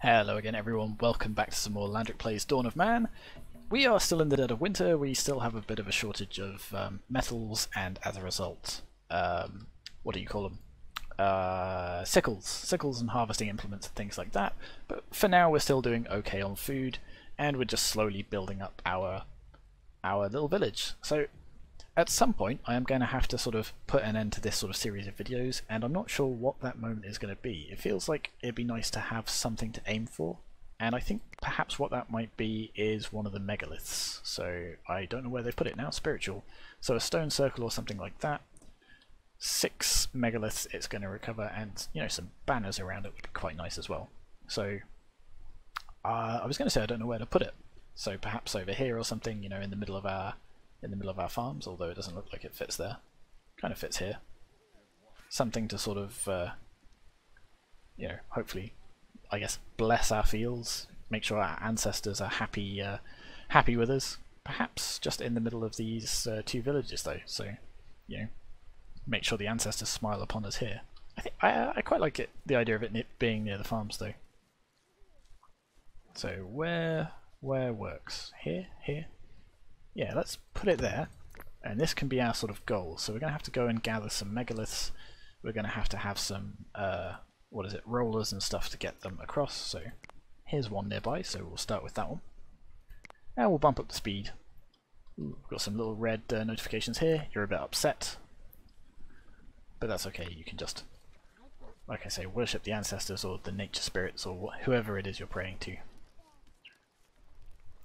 Hello again everyone, welcome back to some more Landric Plays Dawn of Man. We are still in the dead of winter, we still have a bit of a shortage of metals and as a result, what do you call them? Sickles and harvesting implements and things like that. But for now we're still doing okay on food and we're just slowly building up our little village. So at some point I am going to have to sort of put an end to this sort of series of videos, and I'm not sure what that moment is going to be. It feels like it'd be nice to have something to aim for, and I think perhaps what that might be is one of the megaliths. So I don't know where they've put it now. Spiritual. So a stone circle or something like that. 6 megaliths it's going to recover, and you know, some banners around it would be quite nice as well. So I was going to say I don't know where to put it. So perhaps over here or something, you know, in the middle of our farms, although it doesn't look like it fits there. Kind of fits here. Something to sort of, you know, hopefully, I guess, bless our fields, make sure our ancestors are happy with us. Perhaps just in the middle of these 2 villages, though. So, you know, make sure the ancestors smile upon us here. I quite like it, the idea of it being near the farms, though. So where works? Here. Yeah, let's put it there, and this can be our sort of goal. So we're going to have to go and gather some megaliths. We're going to have some, rollers and stuff to get them across. So here's one nearby, so we'll start with that one. And we'll bump up the speed. Ooh, we've got some little red notifications here. You're a bit upset, but that's okay. You can just, like I say, worship the ancestors or the nature spirits or whoever it is you're praying to.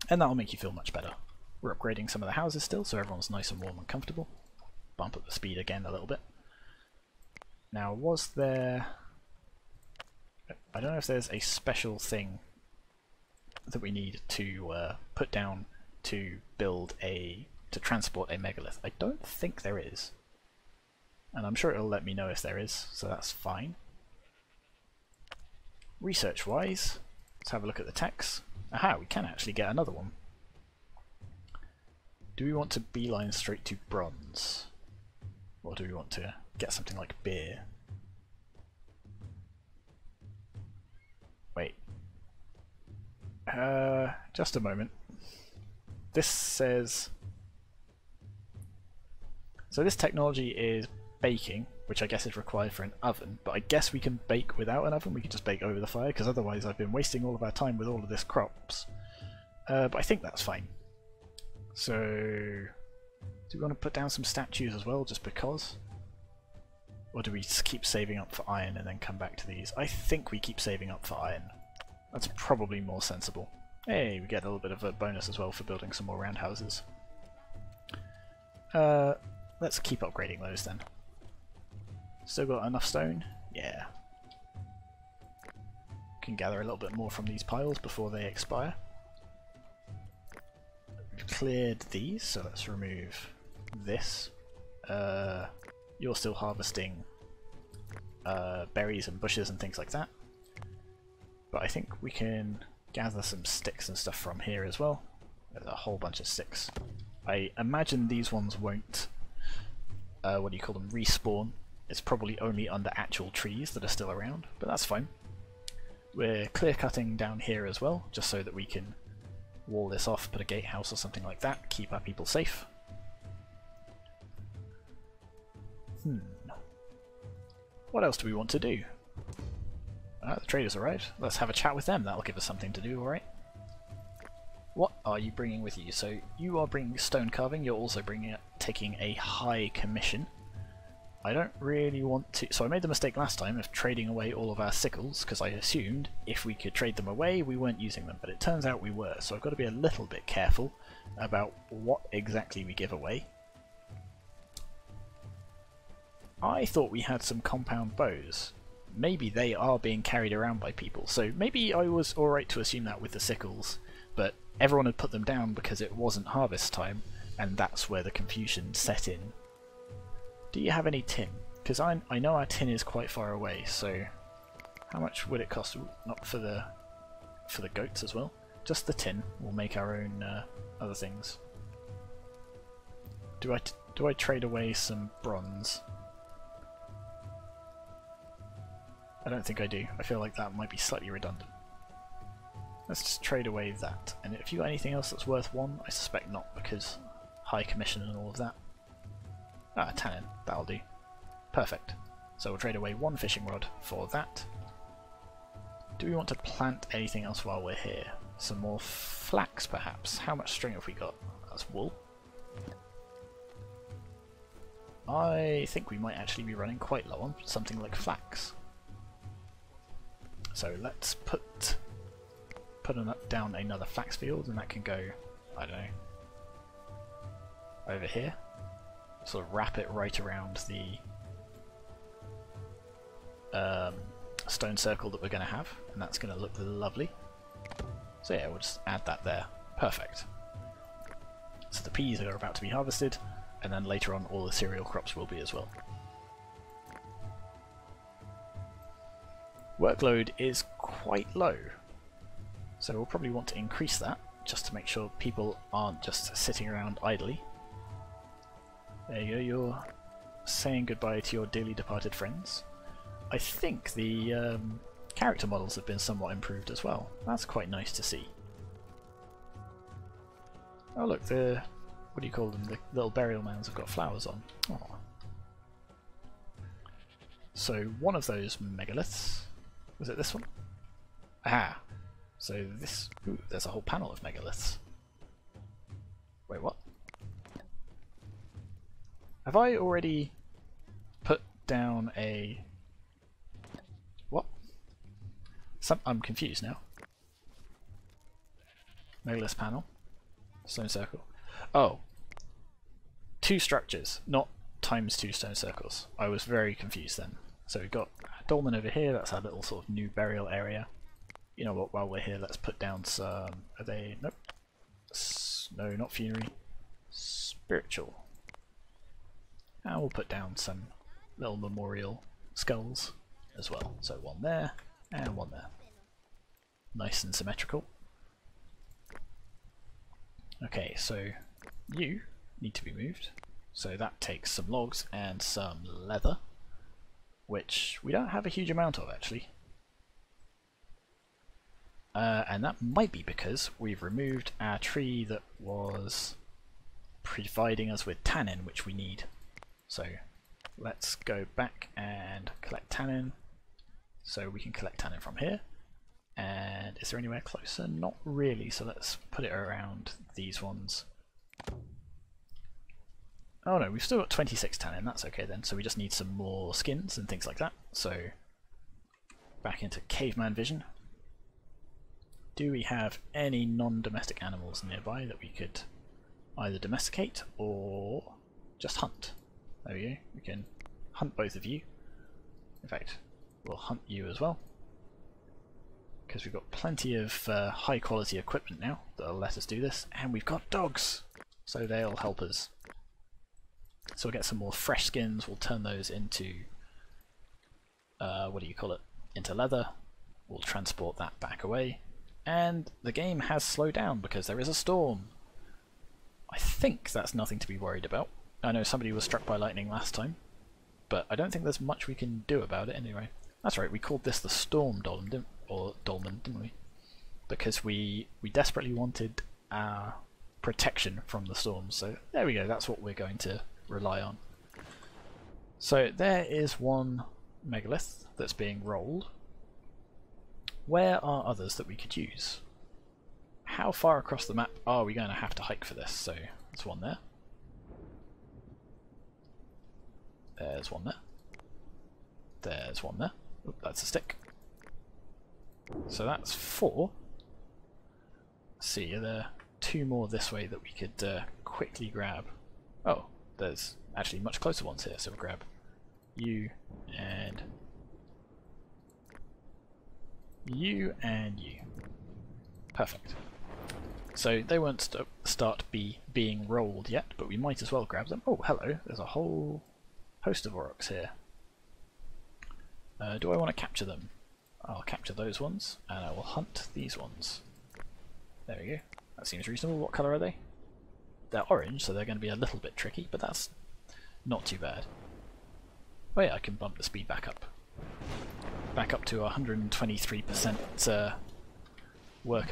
And that'll make you feel much better. We're upgrading some of the houses still, so everyone's nice and warm and comfortable. Bump up the speed again a little bit. Now, was there... I don't know if there's a special thing that we need to put down to transport a megalith. I don't think there is. And I'm sure it'll let me know if there is, so that's fine. Research-wise, let's have a look at the techs. Aha, we can actually get another one. Do we want to beeline straight to bronze? Or do we want to get something like beer? Wait. Just a moment. This says... So this technology is baking, which I guess is required for an oven, but I guess we can bake without an oven. We can just bake over the fire, because otherwise I've been wasting all of our time with all of this crops. But I think that's fine. So, do we want to put down some statues as well, just because? Or do we just keep saving up for iron and then come back to these? I think we keep saving up for iron. That's probably more sensible. Hey, we get a little bit of a bonus as well for building some more roundhouses. Let's keep upgrading those then. Still got enough stone? Yeah. Can gather a little bit more from these piles before they expire. Cleared these, so let's remove this. You're still harvesting berries and bushes and things like that, but I think we can gather some sticks and stuff from here as well. There's a whole bunch of sticks. I imagine these ones won't respawn. It's probably only under actual trees that are still around, but that's fine. We're clear cutting down here as well, just so that we can wall this off, put a gatehouse or something like that, keep our people safe. What else do we want to do? The traders arrived. Let's have a chat with them, that'll give us something to do, alright? What are you bringing with you? So you are bringing stone carving, you're also taking a high commission. I don't really want to... So I made the mistake last time of trading away all of our sickles, because I assumed if we could trade them away we weren't using them, but it turns out we were, so I've got to be a little bit careful about what exactly we give away. I thought we had some compound bows. Maybe they are being carried around by people, so maybe I was alright to assume that with the sickles, but everyone had put them down because it wasn't harvest time, and that's where the confusion set in. Do you have any tin? Because I know our tin is quite far away, so how much would it cost? Not for the goats as well. Just the tin. We'll make our own other things. Do I trade away some bronze? I don't think I do. I feel like that might be slightly redundant. Let's just trade away that. And if you got anything else that's worth 1, I suspect not, because high commission and all of that. Ah, tannin, that'll do. Perfect. So we'll trade away 1 fishing rod for that. Do we want to plant anything else while we're here? Some more flax, perhaps? How much string have we got? That's wool. I think we might actually be running quite low on something like flax. So let's put down another flax field, and that can go, I don't know, over here. Sort of wrap it right around the stone circle that we're going to have, and that's going to look lovely. So yeah, we'll just add that there. Perfect. So the peas are about to be harvested, and then later on all the cereal crops will be as well. Workload is quite low, so we'll probably want to increase that just to make sure people aren't just sitting around idly. There you go, you're saying goodbye to your dearly departed friends. I think the character models have been somewhat improved as well. That's quite nice to see. Oh look, the, what do you call them, the little burial mounds have got flowers on. Oh. So one of those megaliths, was it this one? Aha! So this, ooh, there's a whole panel of megaliths. Wait, what? Have I already put down a... what? I'm confused now. Megalith panel. Stone circle. Oh. 2 structures, not times 2 stone circles. I was very confused then. So we've got a dolmen over here, that's our little sort of new burial area. You know what, while we're here, let's put down some... are they... nope. No, not funerary. Spiritual. And we'll put down some little memorial skulls as well. So 1 there, and 1 there. Nice and symmetrical. Okay, so you need to be moved. So that takes some logs and some leather, which we don't have a huge amount of actually. And that might be because we've removed our tree that was providing us with tannin, which we need. So let's go back and collect tannin. So we can collect tannin from here. And is there anywhere closer? Not really, so let's put it around these ones. Oh no, we've still got 26 tannin, that's okay then. So we just need some more skins and things like that. So back into caveman vision. Do we have any non-domestic animals nearby that we could either domesticate or just hunt? There we go, we can hunt both of you. In fact, we'll hunt you as well, because we've got plenty of high quality equipment now that'll let us do this, and we've got dogs, so they'll help us. So we'll get some more fresh skins, we'll turn those into, what do you call it, into leather, we'll transport that back away, and the game has slowed down because there is a storm. I think that's nothing to be worried about. I know somebody was struck by lightning last time, but I don't think there's much we can do about it anyway. That's right, we called this the Storm Dolmen, didn't we? Because we desperately wanted our protection from the storms, so there we go, that's what we're going to rely on. So there is 1 megalith that's being rolled. Where are others that we could use? How far across the map are we going to have to hike for this? So there's 1 there. There's 1 there. There's 1 there. Oop, that's a stick. So that's 4. Let's see, are there 2 more this way that we could quickly grab? Oh, there's actually much closer ones here, so we'll grab you and you and you. Perfect. So they won't start being rolled yet, but we might as well grab them. Oh, hello, there's a whole host of aurochs here. Do I want to capture them? I'll capture those ones, and I will hunt these ones. There we go. That seems reasonable. What colour are they? They're orange, so they're going to be a little bit tricky, but that's not too bad. Oh yeah, I can bump the speed back up. Back up to 123% work,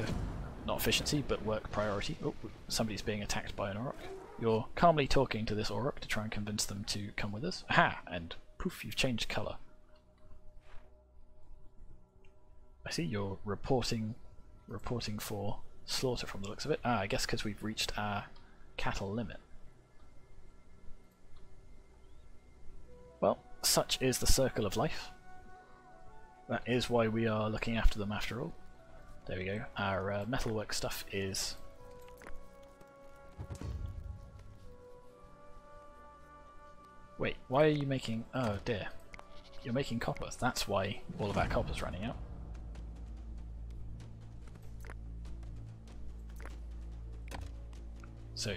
not efficiency, but work priority. Oh, somebody's being attacked by an Auroch. You're calmly talking to this Auroch to try and convince them to come with us. Aha! And poof, you've changed colour. I see you're reporting for slaughter from the looks of it. Ah, I guess because we've reached our cattle limit. Well, such is the circle of life. That is why we are looking after them after all. There we go. Our metalwork stuff is... Wait, why are you making... Oh dear. You're making copper. That's why all of our copper's running out. So,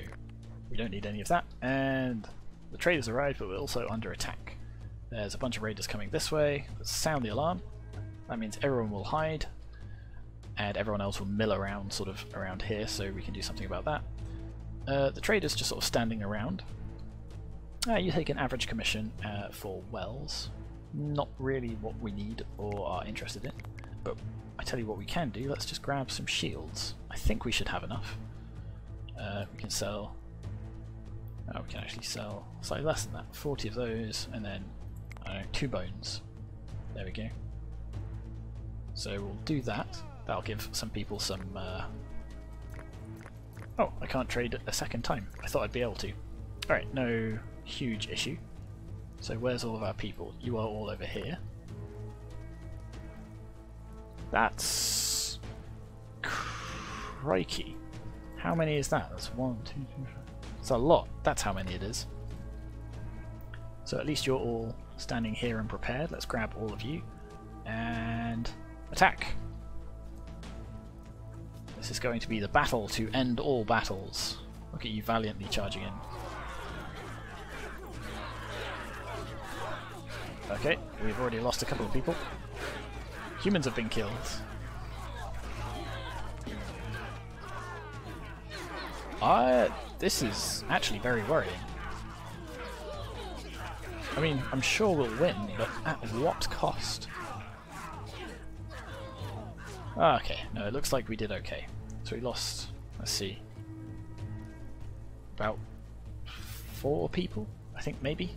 we don't need any of that. And the traders arrived, but we're also under attack. There's a bunch of raiders coming this way. Let's sound the alarm. That means everyone will hide. And everyone else will mill around, sort of around here, so we can do something about that. The traders just sort of standing around. You take an average commission for wells. Not really what we need or are interested in, but I tell you what we can do. Let's just grab some shields. I think we should have enough. We can sell... Oh, we can actually sell slightly less than that. 40 of those, and then, I don't know, 2 bones. There we go. So we'll do that. That'll give some people some... Oh, I can't trade a second time. I thought I'd be able to. Alright, no huge issue. So where's all of our people? You are all over here. That's... Crikey. How many is that? That's 1, 2, 3, 4... It's a lot. That's how many it is. So at least you're all standing here and prepared. Let's grab all of you. And... attack! This is going to be the battle to end all battles. Look at you valiantly charging in. Okay, we've already lost a couple of people. Humans have been killed. This is actually very worrying. I mean, I'm sure we'll win, but at what cost? Okay, no, it looks like we did okay. So we lost, let's see, about 4 people, I think, maybe?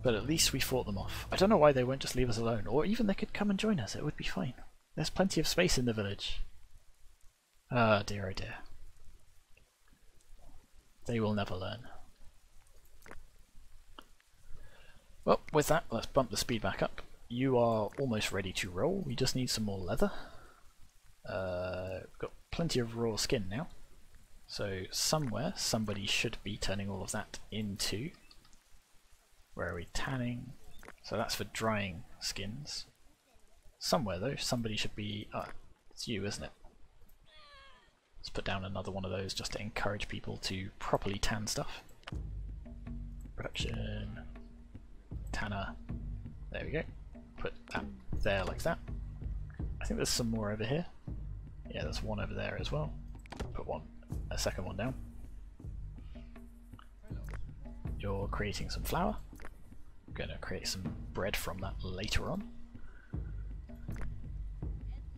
But at least we fought them off. I don't know why they won't just leave us alone, or even they could come and join us, it would be fine. There's plenty of space in the village. Ah, dear oh dear. They will never learn. Well, with that, let's bump the speed back up. You are almost ready to roll. We just need some more leather. We've got plenty of raw skin now. So somewhere, somebody should be turning all of that into... Where are we? Tanning. So that's for drying skins. Somewhere though, somebody should be... Ah, it's you, isn't it? Let's put down another one of those just to encourage people to properly tan stuff. Production... Tanner. There we go. Put that there like that. I think there's some more over here. Yeah, there's one over there as well. Put a second one down. You're creating some flour. I'm going to create some bread from that later on.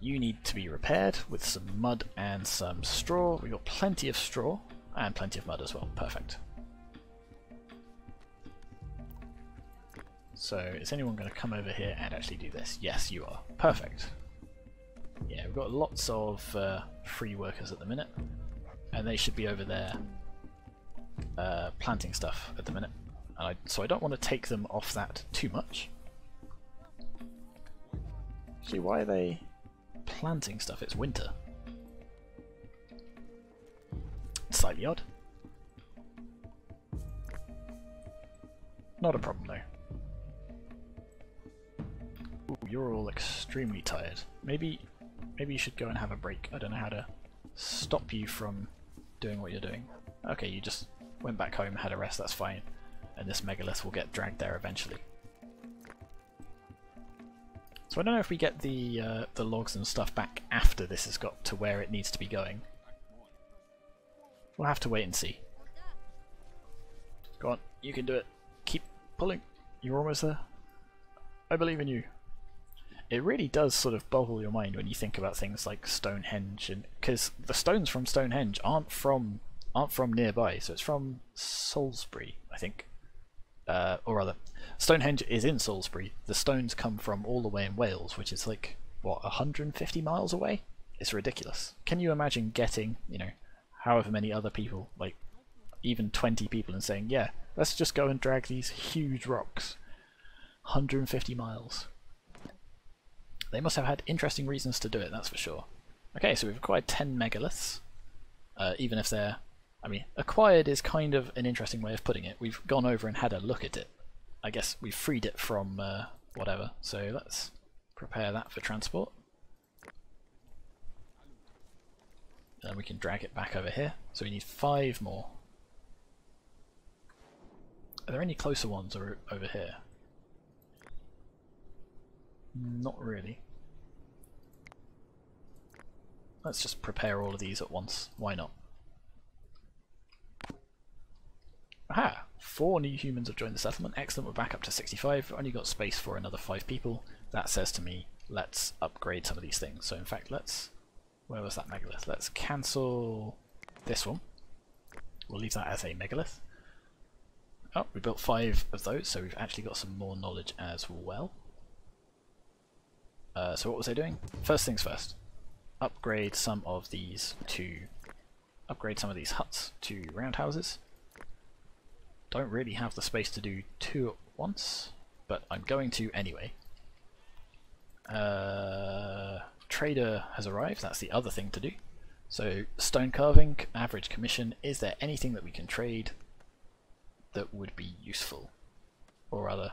You need to be repaired with some mud and some straw. We've got plenty of straw and plenty of mud as well. Perfect. So, is anyone going to come over here and actually do this? Yes, you are. Perfect. Yeah, we've got lots of free workers at the minute, and they should be over there planting stuff at the minute. And so I don't want to take them off that too much. See, why are they planting stuff? It's winter. It's slightly odd. Not a problem though. Ooh, you're all extremely tired. Maybe you should go and have a break. I don't know how to stop you from doing what you're doing. Okay, you just went back home, had a rest, that's fine. And this megalith will get dragged there eventually. So I don't know if we get the logs and stuff back after this has got to where it needs to be going. We'll have to wait and see. Go on, you can do it. Keep pulling. You're almost there. I believe in you. it really does sort of boggle your mind when you think about things like Stonehenge, and because the stones from Stonehenge aren't from nearby, so it's from Salisbury, I think, or rather, Stonehenge is in Salisbury. The stones come from all the way in Wales, which is like what, 150 miles away. It's ridiculous. Can you imagine getting, you know, however many other people, like even 20 people, and saying, yeah, let's just go and drag these huge rocks 150 miles. They must have had interesting reasons to do it, that's for sure. Okay, so we've acquired 10 megaliths, even if they're... I mean, acquired is kind of an interesting way of putting it. We've gone over and had a look at it. I guess we've freed it from whatever, so let's prepare that for transport. Then we can drag it back over here. So we need 5 more. Are there any closer ones over here? Not really. Let's just prepare all of these at once. Why not? Aha! 4 new humans have joined the settlement. Excellent, we're back up to 65. We've only got space for another 5 people. That says to me, let's upgrade some of these things. So in fact, let's... Where was that megalith? Let's cancel this one. We'll leave that as a megalith. Oh, we built 5 of those, so we've actually got some more knowledge as well. So what was I doing? First things first. Upgrade some of these huts to roundhouses. Don't really have the space to do 2 at once, but I'm going to anyway. Trader has arrived, that's the other thing to do. So stone carving, average commission. Is there anything that we can trade that would be useful? Or rather,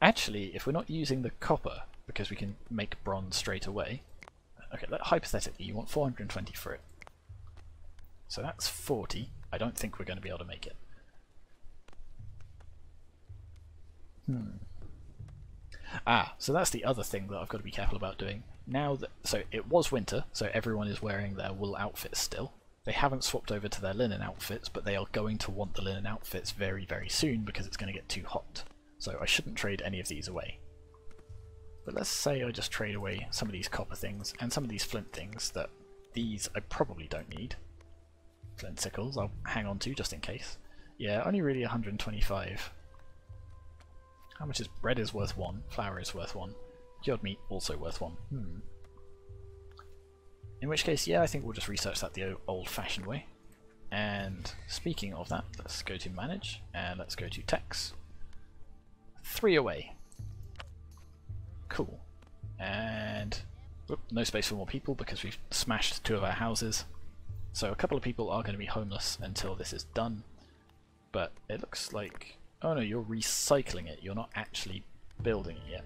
actually, if we're not using the copper, because we can make bronze straight away. Okay, hypothetically, you want 420 for it. So that's 40. I don't think we're going to be able to make it. So that's the other thing that I've got to be careful about doing. Now that, so it was winter, so everyone is wearing their wool outfits still. They haven't swapped over to their linen outfits, but they are going to want the linen outfits very, very soon because it's going to get too hot. So I shouldn't trade any of these away. But let's say I just trade away some of these copper things and some of these flint things that these I probably don't need. Flint sickles I'll hang on to just in case. Yeah, only really 125. How much is bread is worth 1, flour is worth 1, cured meat also worth 1. In which case, yeah, I think we'll just research that the old-fashioned way. And speaking of that, let's go to manage and let's go to tax. 3 away. Cool. And no space for more people because we've smashed 2 of our houses. So a couple of people are going to be homeless until this is done. But it looks like... Oh no, you're recycling it, you're not actually building it yet.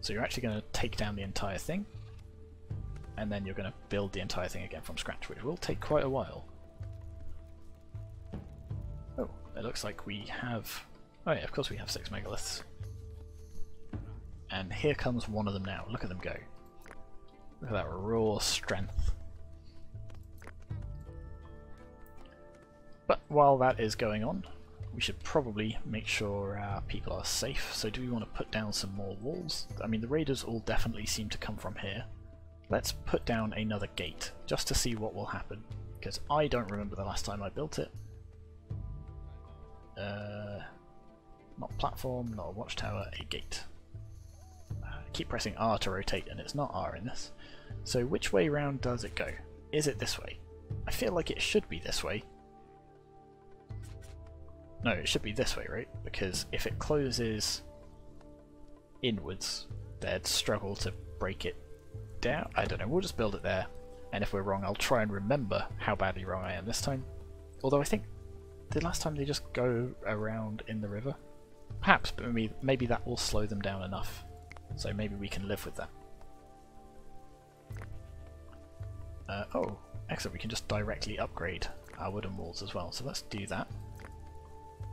So you're actually going to take down the entire thing, and then you're going to build the entire thing again from scratch, which will take quite a while. Oh, it looks like we have... Oh yeah, of course we have 6 megaliths. And here comes one of them now, look at them go. Look at that raw strength. But while that is going on, we should probably make sure our people are safe. So do we want to put down some more walls? I mean, the raiders all definitely seem to come from here. Let's put down another gate, just to see what will happen, because I don't remember the last time I built it. Not platform, not a watchtower, a gate. I keep pressing R to rotate and it's not R in this. So which way round does it go? Is it this way? I feel like it should be this way. No, it should be this way, right? Because if it closes inwards, they'd struggle to break it down. I don't know, we'll just build it there. And if we're wrong, I'll try and remember how badly wrong I am this time. Although I think, did last time they just go around in the river? Perhaps, but maybe that will slow them down enough. So maybe we can live with that. Oh, excellent, we can just directly upgrade our wooden walls as well. So let's do that.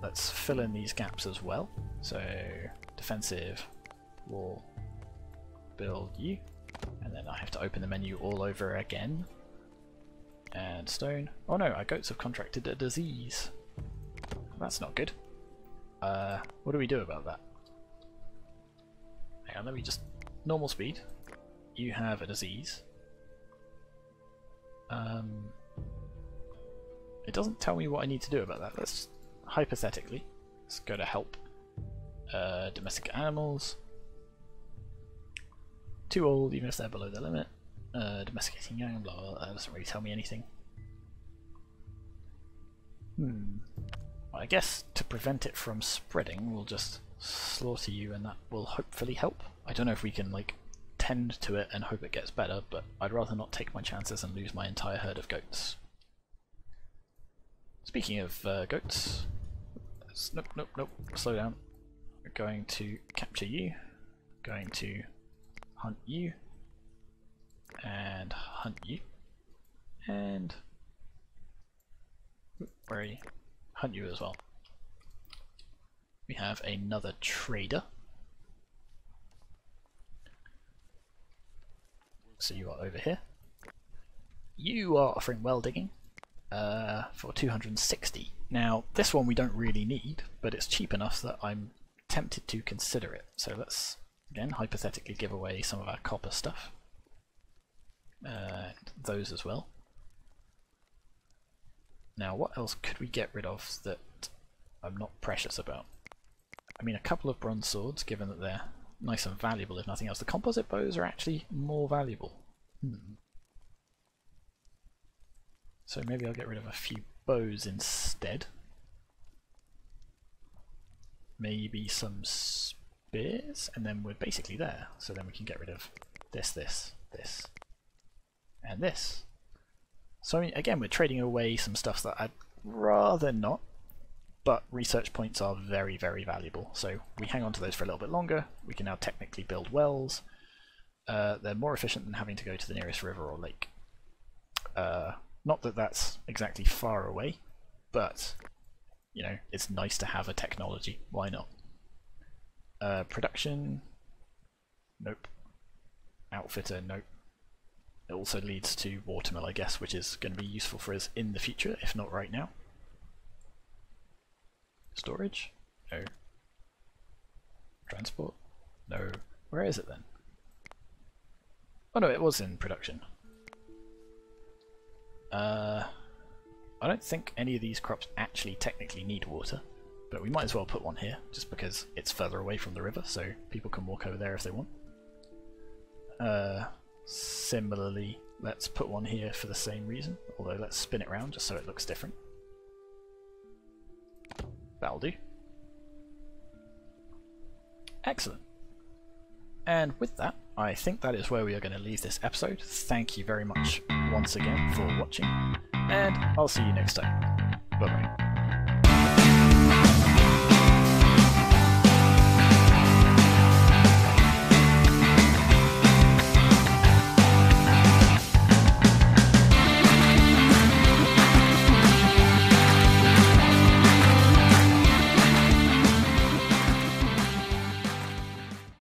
Let's fill in these gaps as well. So, defensive, wall, build you, and then I have to open the menu all over again. And stone. Oh no, our goats have contracted a disease. That's not good. What do we do about that? And let me just... normal speed. You have a disease. It doesn't tell me what I need to do about that. Let's hypothetically, let's go to help. Domestic animals. Too old, even if they're below the limit. Domesticating young, blah, blah, blah. That doesn't really tell me anything. Well, I guess to prevent it from spreading, we'll just slaughter you, and that will hopefully help. I don't know if we can like tend to it and hope it gets better, but I'd rather not take my chances and lose my entire herd of goats. Speaking of goats, nope, nope, nope, slow down. We're going to capture you, going to hunt you, and hunt you, and where are you? Hunt you as well. We have another trader. So you are over here. You are offering well digging for 260. Now this one we don't really need, but it's cheap enough that I'm tempted to consider it. So let's again hypothetically give away some of our copper stuff. Those as well. Now what else could we get rid of that I'm not precious about? I mean, a couple of bronze swords, given that they're nice and valuable if nothing else. The composite bows are actually more valuable. So maybe I'll get rid of a few bows instead. Maybe some spears, and then we're basically there. So then we can get rid of this, this, this, and this. So I mean, again, we're trading away some stuff that I'd rather not, but research points are very, very valuable. So we hang on to those for a little bit longer. We can now technically build wells. They're more efficient than having to go to the nearest river or lake. Not that that's exactly far away, but you know, it's nice to have a technology. Why not? Production, nope. Outfitter, nope. It also leads to watermill, I guess, which is going to be useful for us in the future, if not right now. Storage? No. Transport? No. Where is it then? Oh no, it was in production. I don't think any of these crops actually technically need water, but we might as well put one here, just because it's further away from the river, so people can walk over there if they want. Similarly, let's put one here for the same reason, although let's spin it around just so it looks different. That'll do. Excellent. And with that, I think that is where we are going to leave this episode. Thank you very much once again for watching, and I'll see you next time. Bye bye.